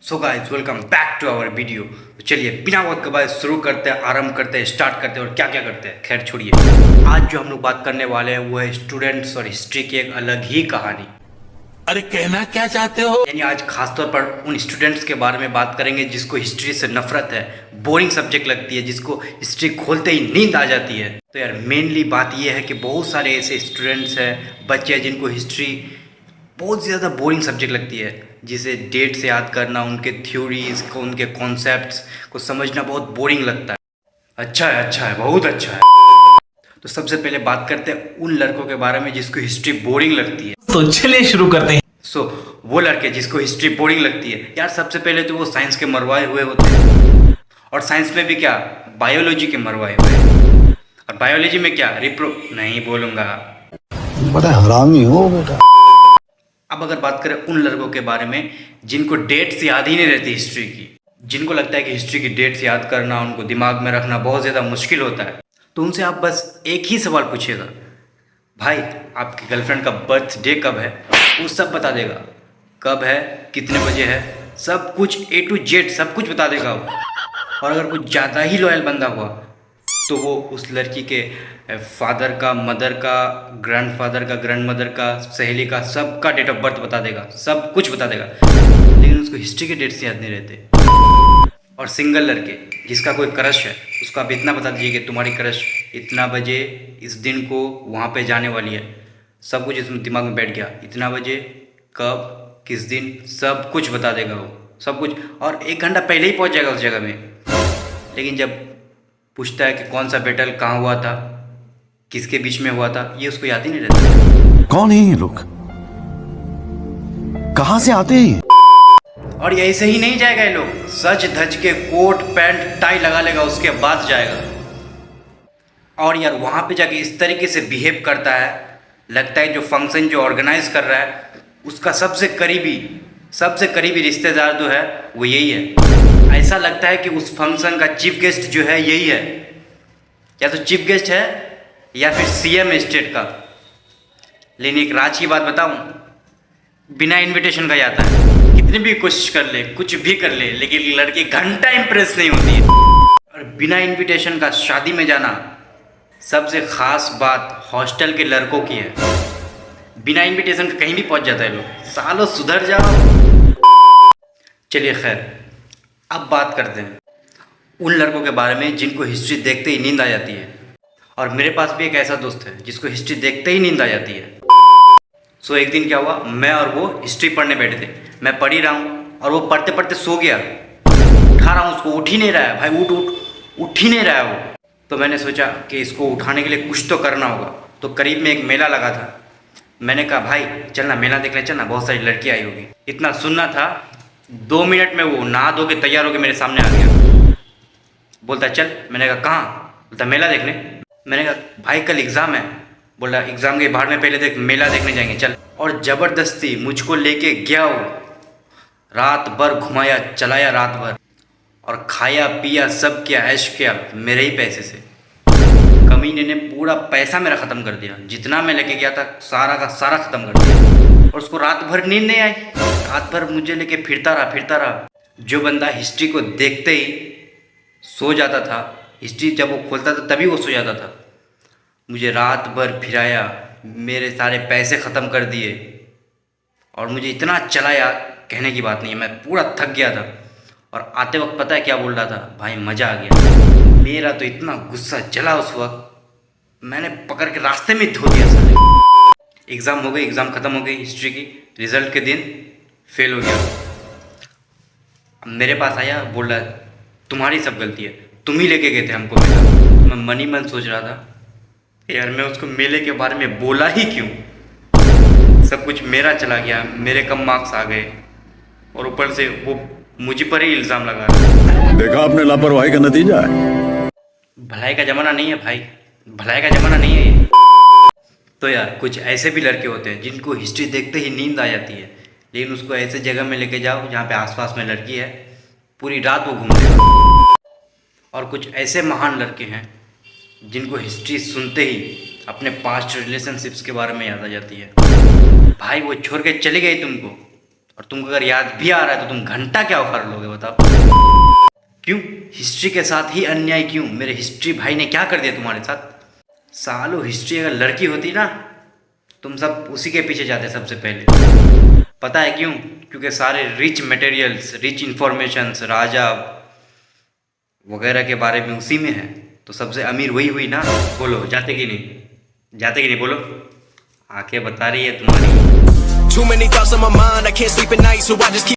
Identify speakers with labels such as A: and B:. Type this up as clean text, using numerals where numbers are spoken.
A: So guys welcome back to our video. तो चलिए बिना वक्त के बाद शुरू करते हैं, आरंभ करते हैं, स्टार्ट करते हैं और क्या क्या करते हैं। खैर छोड़िए, आज जो हम लोग बात करने वाले हैं वो है स्टूडेंट्स और हिस्ट्री की एक अलग ही कहानी।
B: अरे कहना क्या चाहते हो?
A: यानी आज खासतौर पर उन स्टूडेंट्स के बारे में बात करेंगे जिसको हिस्ट्री से नफरत है, बोरिंग सब्जेक्ट लगती है, जिसको हिस्ट्री खोलते ही नींद आ जाती है। तो यार मेनली बात यह है कि बहुत सारे ऐसे स्टूडेंट्स हैं, बच्चे हैं जिनको हिस्ट्री बहुत ज़्यादा बोरिंग सब्जेक्ट लगती है, जिसे डेट से याद करना, उनके थ्योरीज को, उनके कॉन्सेप्ट्स को समझना बहुत बोरिंग लगता है। अच्छा है, बहुत अच्छा है। तो सबसे पहले बात करते हैं उन लड़कों के बारे में जिसको हिस्ट्री बोरिंग लगती है।
B: तो चलिए शुरू करते हैं।
A: वो लड़के जिसको हिस्ट्री बोरिंग लगती है यार, सबसे पहले तो वो साइंस के मरवाए हुए होते हैं, और साइंस में भी क्या, बायोलॉजी के मरवाए हुए हैं। और बायोलॉजी में क्या, नहीं बोलूँगा।
C: बड़ा हरामी हो बेटा।
A: अब अगर बात करें उन लड़कों के बारे में जिनको डेट्स याद ही नहीं रहती हिस्ट्री की, जिनको लगता है कि हिस्ट्री की डेट्स याद करना, उनको दिमाग में रखना बहुत ज़्यादा मुश्किल होता है, तो उनसे आप बस एक ही सवाल पूछिएगा, भाई आपकी गर्लफ्रेंड का बर्थडे कब है? वो सब बता देगा, कब है, कितने बजे है, सब कुछ A to Z सब कुछ बता देगा वो। और अगर कुछ ज़्यादा ही लॉयल बंदा हुआ तो वो उस लड़की के फादर का, मदर का, ग्रैंडफादर का, ग्रैंडमदर का, सहेली का, सबका डेट ऑफ बर्थ बता देगा, सब कुछ बता देगा, लेकिन उसको हिस्ट्री के डेट्स याद नहीं रहते। और सिंगल लड़के जिसका कोई क्रश है, उसको आप इतना बता दीजिए कि तुम्हारी क्रश इतना बजे इस दिन को वहाँ पे जाने वाली है, सब कुछ इसमें दिमाग में बैठ गया, इतना बजे, कब, किस दिन, सब कुछ बता देगा वो, सब कुछ। और 1 घंटा पहले ही पहुँच जाएगा उस जगह में। लेकिन जब पूछता है कि कौन सा बैटल कहाँ हुआ था, किसके बीच में हुआ था, ये उसको याद ही नहीं रहता।
C: कौन है ये लोग? कहां से आते हैं?
A: और ये ऐसे ही नहीं जाएगा, ये लोग सज धज के कोट पैंट टाई लगा लेगा, उसके बाद जाएगा। और यार वहाँ पे जाके इस तरीके से बिहेव करता है, लगता है जो फंक्शन जो ऑर्गेनाइज कर रहा है उसका सबसे करीबी रिश्तेदार जो है वो यही है। ऐसा लगता है कि उस फंक्शन का चीफ गेस्ट जो है यही है, या तो चीफ गेस्ट है या फिर CM स्टेट का। लेकिन एक राज की बात बताऊं, बिना इनविटेशन का जाता है, कितनी भी कोशिश कर ले, कुछ भी कर ले, लेकिन लड़की घंटा इंप्रेस नहीं होती है। और बिना इनविटेशन का शादी में जाना, सबसे खास बात हॉस्टल के लड़कों की है। बिना इनविटेशन के कहीं भी पहुंच जाता है लोग, सालों सुधर जाओ। चलिए खैर, अब बात करते हैं उन लड़कों के बारे में जिनको हिस्ट्री देखते ही नींद आ जाती है। और मेरे पास भी एक ऐसा दोस्त है जिसको हिस्ट्री देखते ही नींद आ जाती है। सो एक दिन क्या हुआ, मैं और वो हिस्ट्री पढ़ने बैठे थे। मैं पढ़ ही रहा हूँ और वो पढ़ते पढ़ते सो गया। उठा रहा हूँ उसको, उठ ही नहीं रहा है भाई, उठ ही नहीं रहा है वो। तो मैंने सोचा कि इसको उठाने के लिए कुछ तो करना होगा। तो करीब में एक मेला लगा था, मैंने कहा भाई चलना मेला देख ले, चलना, बहुत सारी लड़की आई होगी। इतना सुनना था, 2 मिनट में वो नहा धो के तैयार होकर मेरे सामने आ गया। बोलता चल, मैंने कहा कहाँ? बोलता मेला देखने। मैंने कहा भाई कल एग्ज़ाम है। बोला एग्ज़ाम के बाद में पहले देख मेला देखने जाएंगे, चल। और ज़बरदस्ती मुझको लेके गया वो, रात भर घुमाया चलाया, रात भर, और खाया पिया सब किया, ऐश किया मेरे ही पैसे से। कमीने ने पूरा पैसा मेरा ख़त्म कर दिया, जितना मैं लेके गया था सारा का सारा ख़त्म कर दिया। और उसको रात भर नींद नहीं आई, रात भर मुझे लेके फिरता रहा। जो बंदा हिस्ट्री को देखते ही सो जाता था, हिस्ट्री जब वो खोलता था तभी वो सो जाता था, मुझे रात भर फिराया, मेरे सारे पैसे ख़त्म कर दिए, और मुझे इतना चलाया कहने की बात नहीं है। मैं पूरा थक गया था, और आते वक्त पता है क्या बोल रहा था, भाई मज़ा आ गया। मेरा तो इतना गुस्सा चला उस वक्त, मैंने पकड़ के रास्ते में धो दिया साले। एग्ज़ाम हो गई, एग्ज़ाम ख़त्म हो गई, हिस्ट्री की रिज़ल्ट के दिन फेल हो गया। मेरे पास आया, बोल रहा तुम्हारी सब गलती है, तुम ही लेके गए थे हमको मेला। मैं मन ही मन सोच रहा था यार मैं उसको मेले के बारे में बोला ही क्यों, सब कुछ मेरा चला गया, मेरे कम मार्क्स आ गए, और ऊपर से वो मुझ पर ही इल्ज़ाम लगा रहा।
C: देखा आपने लापरवाही का नतीजा है।
A: भलाई का ज़माना नहीं है भाई, भलाई का ज़माना नहीं है ये। तो यार कुछ ऐसे भी लड़के होते हैं जिनको हिस्ट्री देखते ही नींद आ जाती है, लेकिन उसको ऐसे जगह में लेके जाओ जहाँ पे आसपास में लड़की है, पूरी रात वो घूमेगा। और कुछ ऐसे महान लड़के हैं जिनको हिस्ट्री सुनते ही अपने पास्ट रिलेशनशिप्स के बारे में याद आ जाती है। भाई वो छोड़ के चली गई तुमको, और तुमको अगर याद भी आ रहा है तो तुम घंटा क्या उखाड़ लोगे बताओ? क्यों? हिस्ट्री के साथ ही अन्याय क्यों? मेरे हिस्ट्री भाई ने क्या कर दिया तुम्हारे साथ? सालो हिस्ट्री अगर लड़की होती ना, तुम सब उसी के पीछे जाते सबसे पहले। पता है क्यों? क्योंकि सारे रिच मटेरियल्स, रिच इंफॉर्मेशंस, राजा वगैरह के बारे में उसी में है, तो सबसे अमीर वही हुई ना। बोलो जाते कि नहीं? जाते कि नहीं बोलो? आंखें बता रही है तुम्हारी।
D: Too many thoughts on my mind, I can't sleep at night, so I just keep